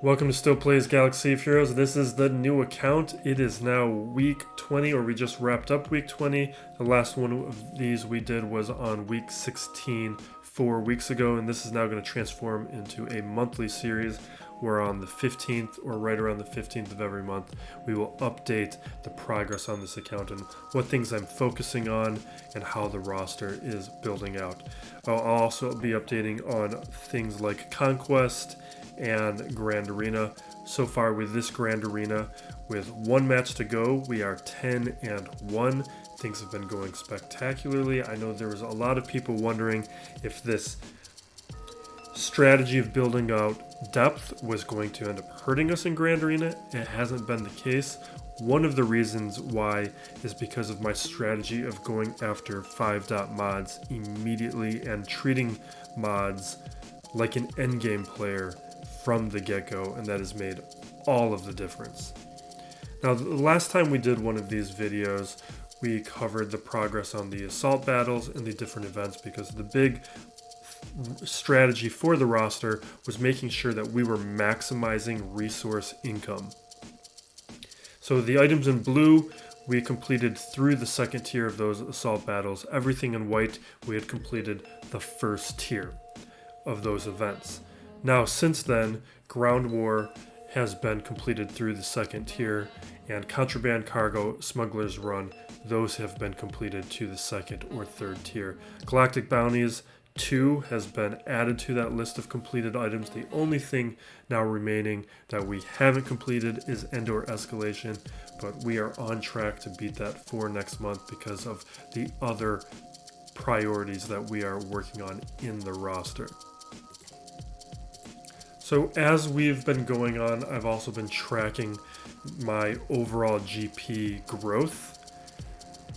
Welcome to Still Plays Galaxy of Heroes. This is the new account. It is now week 20, or we just wrapped up week 20. The last one of these we did was on week 16 4 weeks ago, and this is now going to transform into a monthly series where on the 15th, or right around the 15th of every month, we will update the progress on this account and what things I'm focusing on and how the roster is building out. I'll also be updating on things like Conquest and Grand Arena. So far with this Grand Arena, with one match to go, we are 10-1. Things have been going spectacularly. I know there was a lot of people wondering if this strategy of building out depth was going to end up hurting us in Grand Arena. It hasn't been the case. One of the reasons why is because of my strategy of going after 5-dot mods immediately and treating mods like an endgame player from the get-go, and that has made all of the difference. Now, the last time we did one of these videos, we covered the progress on the assault battles and the different events, because the big strategy for the roster was making sure that we were maximizing resource income. So the items in blue we completed through the second tier of those assault battles. Everything in white we had completed the first tier of those events. Now, since then, Ground War has been completed through the second tier, and Contraband Cargo, Smuggler's Run, those have been completed to the second or third tier. Galactic Bounties 2 has been added to that list of completed items. The only thing now remaining that we haven't completed is Endor Escalation, but we are on track to beat that for next month because of the other priorities that we are working on in the roster. So as we've been going on, I've also been tracking my overall GP growth.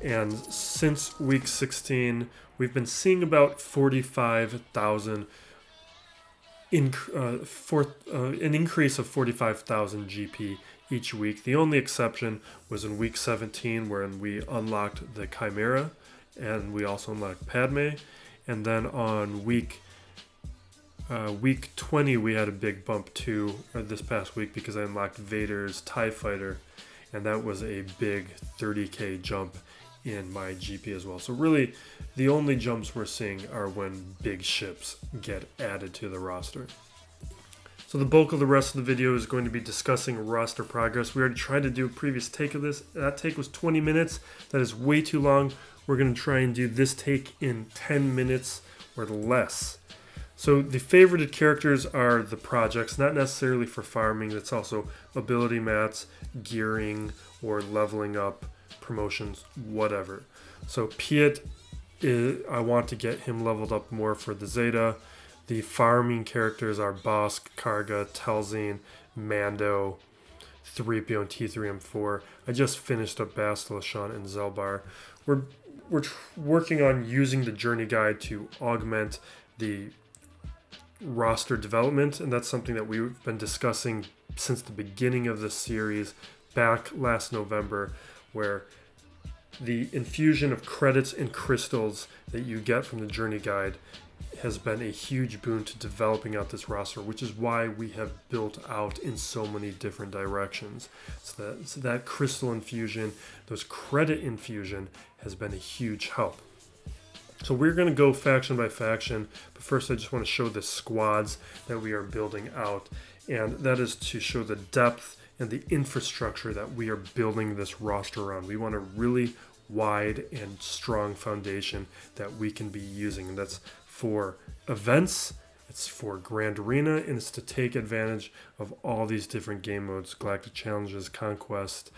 And since week 16, we've been seeing about 45,000, an increase of 45,000 GP each week. The only exception was in week 17, wherein we unlocked the Chimera, and we also unlocked Padme. And then on week 20, we had a big bump too this past week because I unlocked Vader's TIE Fighter, and that was a big 30k jump in my GP as well. So really, the only jumps we're seeing are when big ships get added to the roster. So the bulk of the rest of the video is going to be discussing roster progress. We already tried to do a previous take of this. That take was 20 minutes. That is way too long. We're going to try and do this take in 10 minutes or less. So the favorited characters are the projects, not necessarily for farming. That's also ability mats, gearing, or leveling up, promotions, whatever. So Piet, I want to get him leveled up more for the Zeta. The farming characters are Bosk, Karga, Telzine, Mando, 3PO, and T3M4. I just finished up Bastila Shan and Zelbar. We're working on using the journey guide to augment the roster development, and that's something that we've been discussing since the beginning of this series back last November, where the infusion of credits and crystals that you get from the journey guide has been a huge boon to developing out this roster, which is why we have built out in so many different directions. So that crystal infusion, those credit infusion, has been a huge help. So we're going to go faction by faction, but first I just want to show the squads that we are building out, and that is to show the depth and the infrastructure that we are building this roster around. We want a really wide and strong foundation that we can be using, and that's for events, it's for Grand Arena, and it's to take advantage of all these different game modes, Galactic Challenges, Conquest,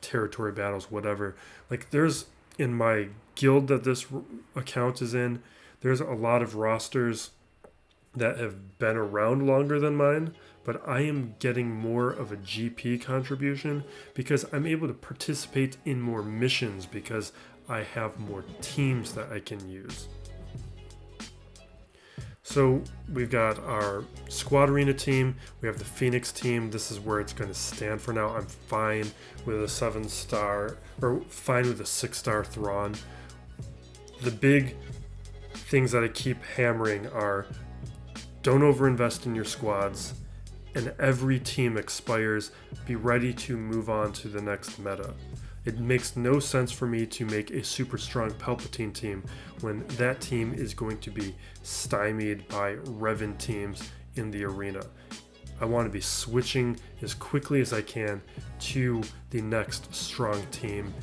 Territory Battles, whatever. Like, there's, in my guild that this account is in, there's a lot of rosters that have been around longer than mine, but I am getting more of a GP contribution because I'm able to participate in more missions because I have more teams that I can use. So we've got our Squad Arena team, we have the Phoenix team. This is where it's going to stand for now. I'm fine with a 7-star, or fine with a 6-star Thrawn. The big things that I keep hammering are don't overinvest in your squads, and every team expires, be ready to move on to the next meta. It makes no sense for me to make a super strong Palpatine team when that team is going to be stymied by Revan teams in the arena. I want to be switching as quickly as I can to the next strong team.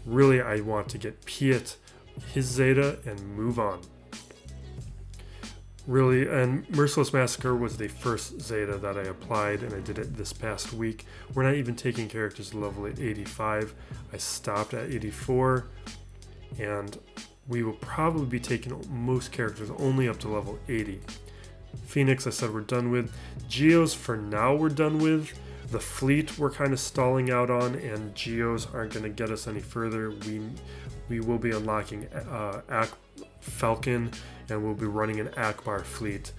Really, I want to get Piet, his Zeta, and move on. Really, and Merciless Massacre was the first Zeta that I applied, and I did it this past week. We're not even taking characters to level 85. I stopped at 84, and we will probably be taking most characters only up to level 80. Phoenix, I said we're done with. Geos, for now, we're done with. The fleet we're kind of stalling out on, and Geos aren't going to get us any further. We will be unlocking Falcon, and we'll be running an Akbar fleet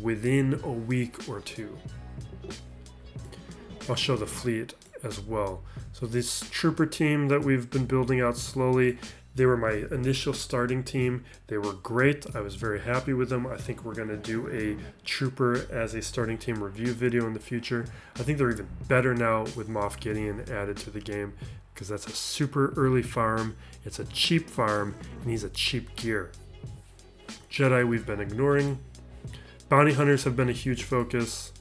within a week or two. I'll show the fleet as well. So this trooper team that we've been building out slowly, they were my initial starting team. They were great. I was very happy with them. I think we're going to do a trooper as a starting team review video in the future. I think they're even better now with Moff Gideon added to the game, because that's a super early farm. It's a cheap farm, and he's a cheap gear. Jedi we've been ignoring. Bounty Hunters have been a huge focus.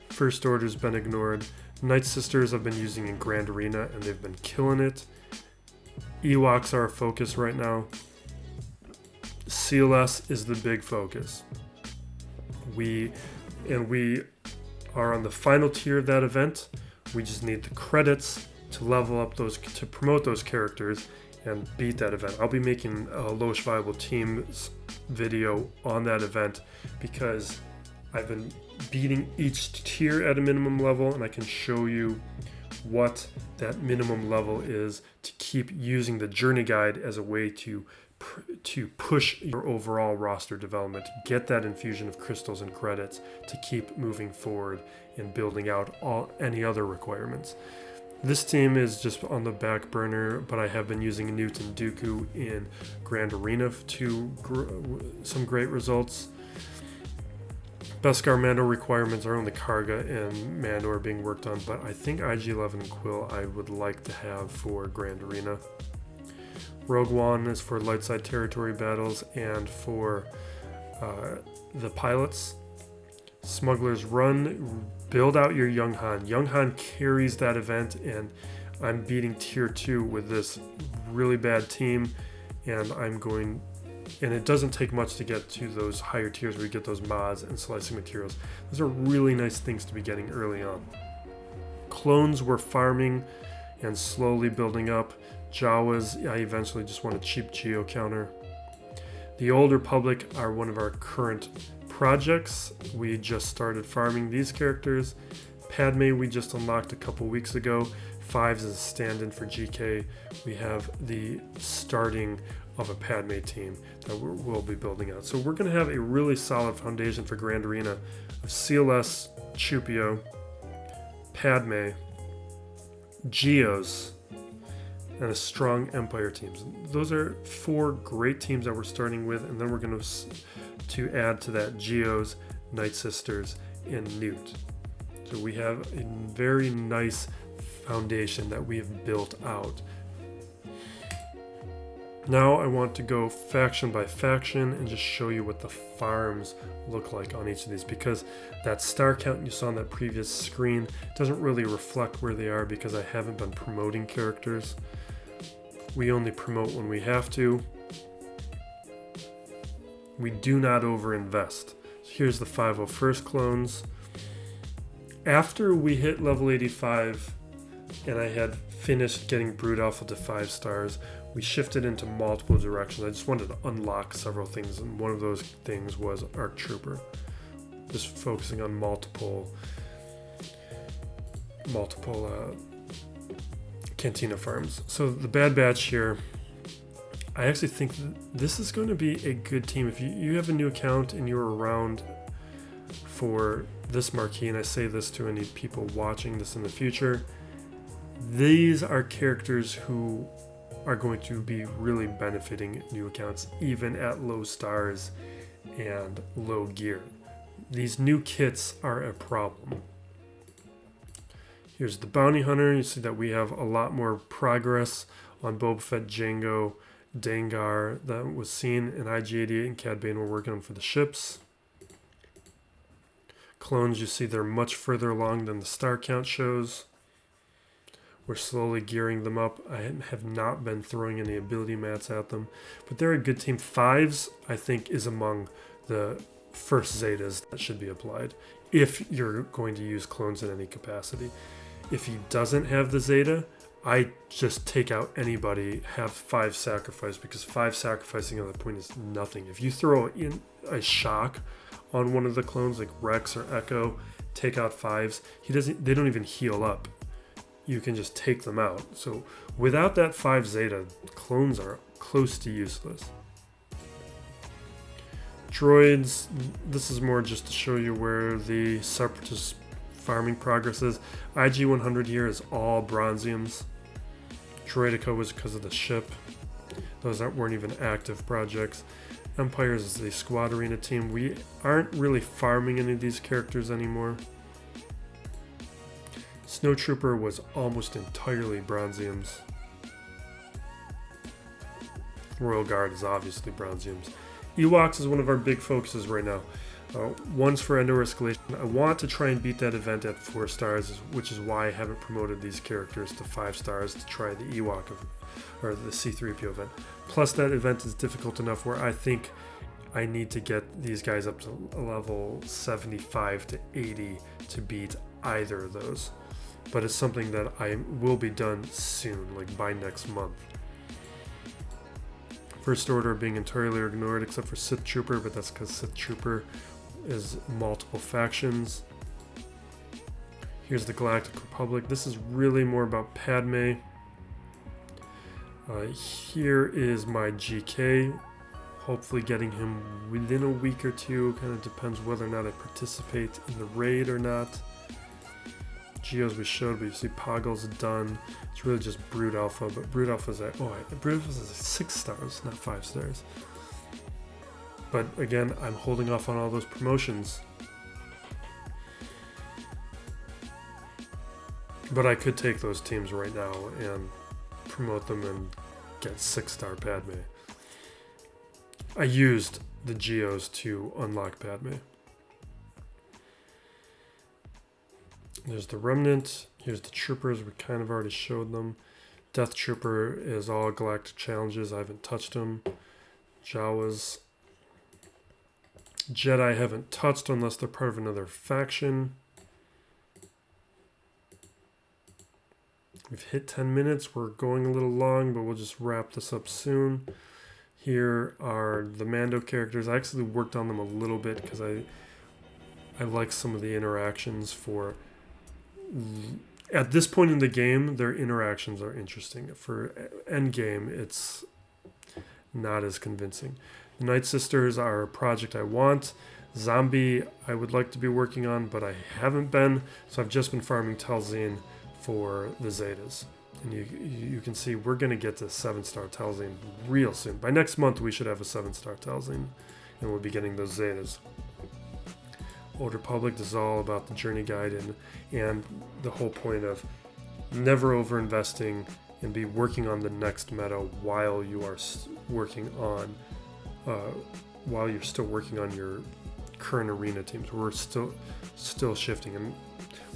First Order's been ignored. Night Sisters I've been using in Grand Arena, and they've been killing it. Ewoks are a focus right now. CLS is the big focus. We are on the final tier of that event. We just need the credits to level up those, to promote those characters and beat that event. I'll be making a lowest viable teams video on that event, because I've been beating each tier at a minimum level, and I can show you what that minimum level is to keep using the journey guide as a way to push your overall roster development, get that infusion of crystals and credits to keep moving forward and building out any other requirements. This team is just on the back burner, but I have been using Newt and Dooku in Grand Arena to some great results. Beskar Mando requirements are only Karga and Mando are being worked on, but I think IG-11 and Quill I would like to have for Grand Arena. Rogue One is for light side territory battles and for the pilots. Smuggler's Run, build out your Young Han. Young Han carries that event, and I'm beating tier 2 with this really bad team, and it doesn't take much to get to those higher tiers where you get those mods and slicing materials. Those are really nice things to be getting early on. Clones we're farming and slowly building up. Jawas, I eventually just want a cheap Geo counter. The Old Republic are one of our current projects. We just started farming these characters. Padme we just unlocked a couple weeks ago. Fives is a stand-in for GK. We have the starting of a Padme team that we'll be building out. So we're going to have a really solid foundation for Grand Arena of CLS, Chupio, Padme, Geos, and a strong Empire teams. Those are 4 great teams that we're starting with, and then we're going to add to that Geos, Night Sisters, and Newt. So we have a very nice foundation that we have built out. Now I want to go faction by faction and just show you what the farms look like on each of these, because that star count you saw on that previous screen doesn't really reflect where they are, because I haven't been promoting characters. We only promote when we have to. We do not overinvest. So here's the 501st clones. After we hit level 85 and I had finished getting Brood Alpha to 5 stars, we shifted into multiple directions. I just wanted to unlock several things, and one of those things was Arc Trooper. Just focusing on multiple Cantina farms. So the Bad Batch here, I actually think this is going to be a good team. If you have a new account and you're around for this marquee, and I say this to any people watching this in the future, these are characters who are going to be really benefiting new accounts, even at low stars and low gear. These new kits are a problem. Here's the Bounty Hunter. You see that we have a lot more progress on Boba Fett, Jango, Dengar that was seen in IG-88 and Cad Bane we're working on for the ships. Clones, you see they're much further along than the star count shows. We're slowly gearing them up. I have not been throwing any ability mats at them, but they're a good team. 5s, I think, is among the first Zetas that should be applied if you're going to use clones in any capacity. If he doesn't have the Zeta, I just take out anybody, have 5 sacrifice, because 5 sacrificing at that point is nothing. If you throw in a shock on one of the clones like Rex or Echo, take out 5s, they don't even heal up. You can just take them out. So without that 5 Zeta, clones are close to useless. Droids, this is more just to show you where the Separatist farming progress is. IG-100 here is all Bronziums. Droidica was because of the ship. Those weren't even active projects. Empires is the squad arena team. We aren't really farming any of these characters anymore. Snowtrooper was almost entirely Bronziums. Royal Guard is obviously Bronziums. Ewoks is one of our big focuses right now. One's for Endor Escalation. I want to try and beat that event at 4 stars, which is why I haven't promoted these characters to 5 stars to try the Ewok or the C-3PO event. Plus, that event is difficult enough where I think I need to get these guys up to a level 75 to 80 to beat either of those. But it's something that I will be done soon, like by next month. First Order being entirely ignored except for Sith Trooper, but that's because Sith Trooper is multiple factions. Here's the Galactic Republic. This is really more about Padme. Here is my GK. Hopefully getting him within a week or two. Kind of depends whether or not I participate in the raid or not. Geos we showed, but you see Poggle's done. It's really just Brood Alpha, but Brood Alpha is at Brood Alpha is at 6 stars, not 5 stars. But again, I'm holding off on all those promotions. But I could take those teams right now and promote them and get 6-star Padme. I used the Geos to unlock Padme. There's the Remnant. Here's the Troopers. We kind of already showed them. Death Trooper is all Galactic Challenges. I haven't touched them. Jawas. Jedi I haven't touched unless they're part of another faction. We've hit 10 minutes. We're going a little long, but we'll just wrap this up soon. Here are the Mando characters. I actually worked on them a little bit because I like some of the interactions for... At this point in the game, their interactions are interesting. For endgame, it's not as convincing. The Night Sisters are a project I want. Zombie, I would like to be working on, but I haven't been. So I've just been farming Talzin for the Zetas. And you can see we're going to get to 7-star Talzin real soon. By next month, we should have a 7-star Talzin, and we'll be getting those Zetas. Old Republic is all about the journey guide and the whole point of never over-investing and be working on the next meta while you are working on while you're still working on your current arena teams. We're still shifting, and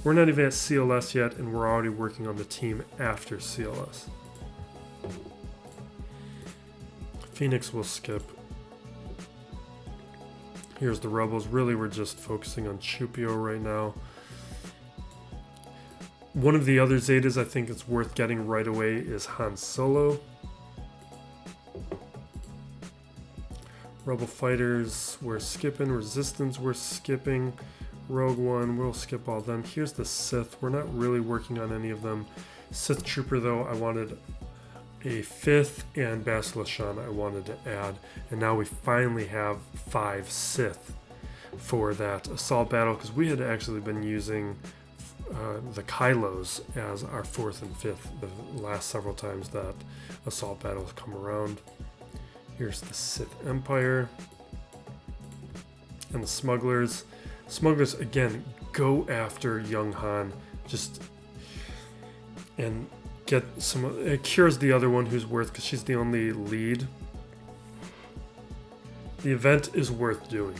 we're not even at CLS yet, and we're already working on the team after CLS. Phoenix will skip. Here's the Rebels. Really, we're just focusing on Chupio right now. One of the other Zetas I think it's worth getting right away is Han Solo. Rebel Fighters, we're skipping. Resistance, we're skipping. Rogue One, we'll skip all of them. Here's the Sith. We're not really working on any of them. Sith Trooper, though, I wanted a 5th, and Bastila Shan I wanted to add. And now we finally have 5 Sith for that assault battle, because we had actually been using the Kylos as our 4th and 5th the last several times that assault battles come around. Here's the Sith Empire. And the Smugglers. Smugglers, again, go after young Han. Just and get some. Kira's the other one who's worth, because she's the only lead. The event is worth doing.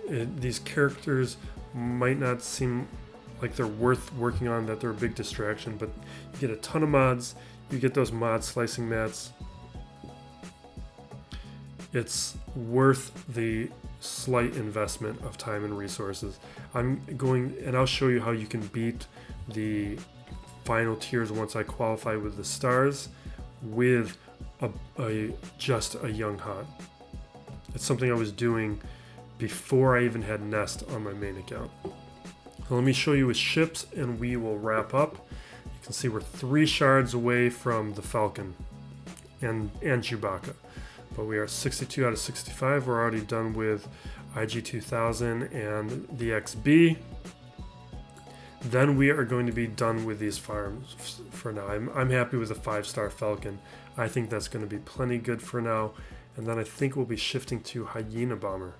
These characters might not seem like they're worth working on, that they're a big distraction, but you get a ton of mods. You get those mod slicing mats. It's worth the slight investment of time and resources. I'm going, and I'll show you how you can beat the final tiers once I qualify with the stars with just a young Han. It's something I was doing before I even had Nest on my main account. So let me show you with ships and we will wrap up. You can see we're 3 shards away from the Falcon and Chewbacca. But we are 62 out of 65. We're already done with IG-2000 and the XB. Then we are going to be done with these farms for now. I'm happy with the 5-star Falcon. I think that's going to be plenty good for now. And then I think we'll be shifting to Hyena Bomber.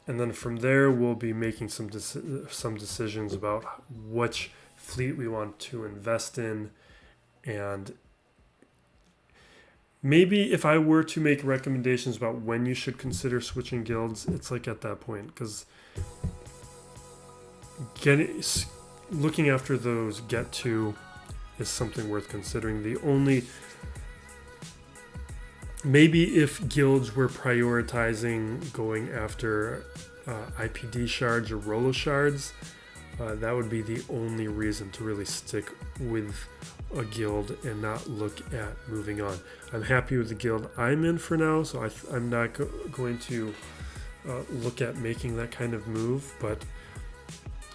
And then from there, we'll be making some decisions about which fleet we want to invest in. And maybe if I were to make recommendations about when you should consider switching guilds, it's like at that point, because looking after those get to is something worth considering. The only, maybe if guilds were prioritizing going after IPD shards or Rolo shards, that would be the only reason to really stick with a guild and not look at moving on. I'm happy with the guild I'm in for now, so I'm not going to look at making that kind of move, but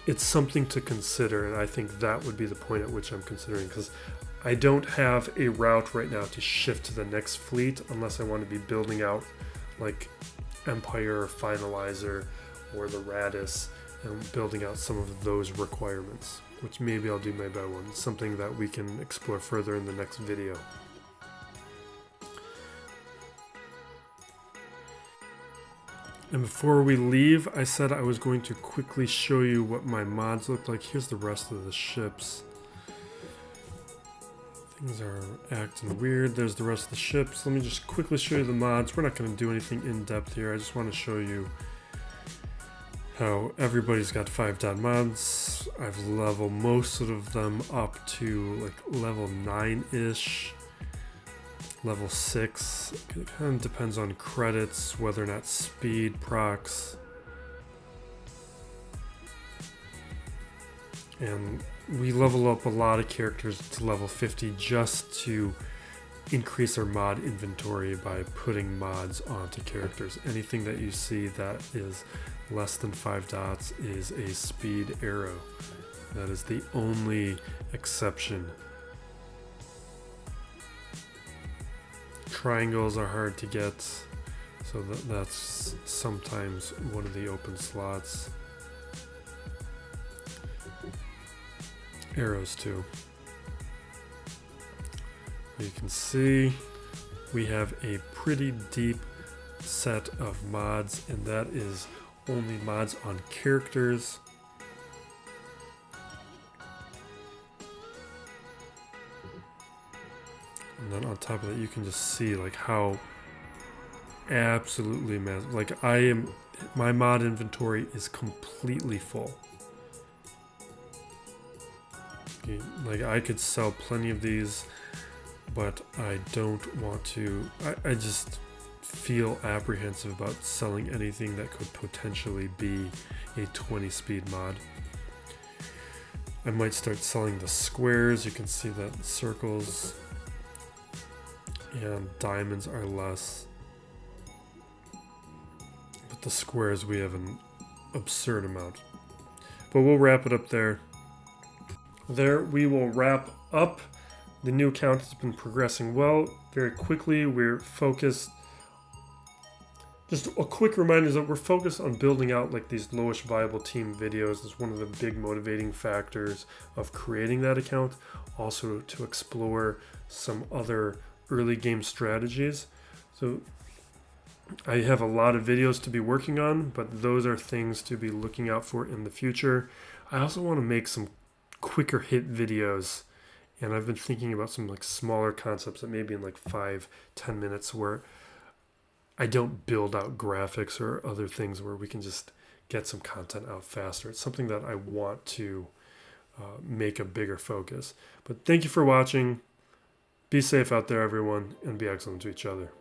it's something to consider, and I think that would be the point at which I'm considering, because I don't have a route right now to shift to the next fleet unless I want to be building out like Empire or Finalizer or the Radis and building out some of those requirements, which maybe I'll do maybe by one. It's something that we can explore further in the next video. And before we leave, I said I was going to quickly show you what my mods look like. Here's the rest of the ships. Things are acting weird. There's the rest of the ships. Let me just quickly show you the mods. We're not going to do anything in depth here. I just want to show you how everybody's got 5 mods. I've leveled most of them up to like level 9-ish. Level 6. It kind of depends on credits, whether or not speed procs. And we level up a lot of characters to level 50 just to increase our mod inventory by putting mods onto characters. Anything that you see that is less than 5 dots is a speed arrow. That is the only exception. Triangles are hard to get, so that's sometimes one of the open slots. Arrows too. You can see we have a pretty deep set of mods, and that is only mods on characters. And then on top of that, you can just see like how absolutely massive. Like my mod inventory is completely full. Okay, like I could sell plenty of these, but I don't want to. I just feel apprehensive about selling anything that could potentially be a 20 speed mod. I might start selling the squares. You can see that circles and diamonds are less, but the squares we have an absurd amount. But we'll wrap it up there. There we will wrap up. The new account has been progressing well. Very quickly, we're focused. Just a quick reminder is that we're focused on building out like these lowest viable team videos. Is one of the big motivating factors of creating that account. Also to explore some other early game strategies. So I have a lot of videos to be working on, but those are things to be looking out for in the future. I also want to make some quicker hit videos And I've been thinking about some like smaller concepts that maybe in like 5-10 minutes where I don't build out graphics or other things where we can just get some content out faster. It's something that I want to make a bigger focus. But thank you for watching. Be safe out there, everyone, and be excellent to each other.